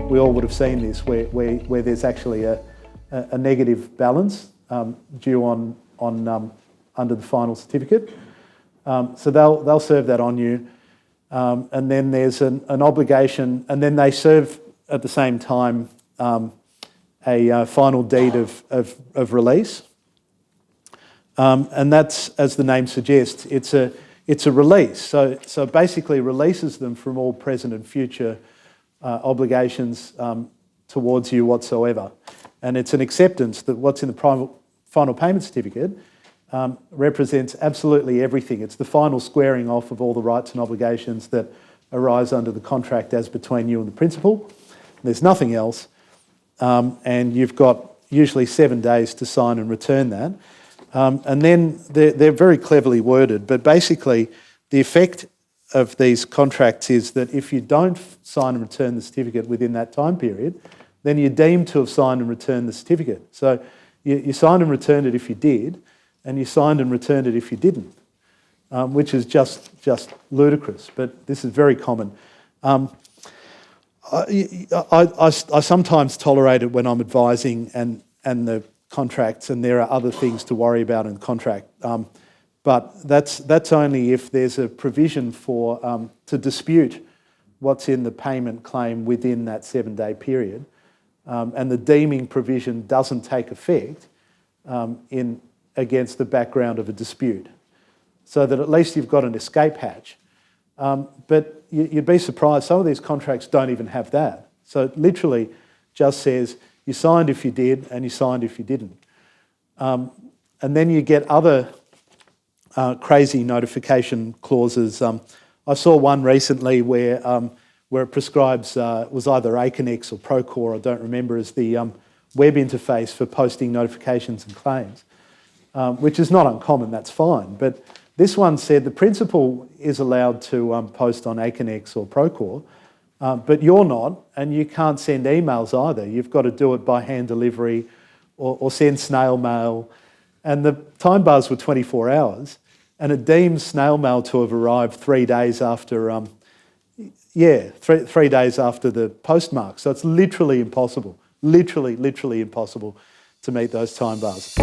we all would have seen this, where there's actually a negative balance due on under the final certificate. So they'll serve that on you, and then there's an obligation, and then they serve at the same time a final deed of release, and that's, as the name suggests, it's a release. So basically releases them from all present and future obligations towards you whatsoever, and it's an acceptance that what's in the final payment certificate represents absolutely everything. It's the final squaring off of all the rights and obligations that arise under the contract as between you and the principal. There's nothing else, and you've got usually 7 days to sign and return that. And then they're very cleverly worded, but basically the effect of these contracts is that if you don't sign and return the certificate within that time period, then you're deemed to have signed and returned the certificate. So you signed and returned it if you did, and you signed and returned it if you didn't, which is just ludicrous, but this is very common. I sometimes tolerate it when I'm advising and the contracts, and there are other things to worry about in the contract. But that's only if there's a provision for to dispute what's in the payment claim within that 7-day period, and the deeming provision doesn't take effect against the background of a dispute, so that at least you've got an escape hatch. But you'd be surprised, some of these contracts don't even have that. So it literally just says you signed if you did and you signed if you didn't. And then you get other crazy notification clauses. I saw one recently where it prescribes, was either Aconex or Procore, I don't remember, as the web interface for posting notifications and claims, which is not uncommon, that's fine. But this one said the principal is allowed to post on Aconex or Procore, but you're not, and you can't send emails either. You've got to do it by hand delivery or send snail mail. And the time bars were 24 hours, and it deems snail mail to have arrived 3 days after, 3 days after the postmark. So it's literally impossible, literally impossible to meet those time bars.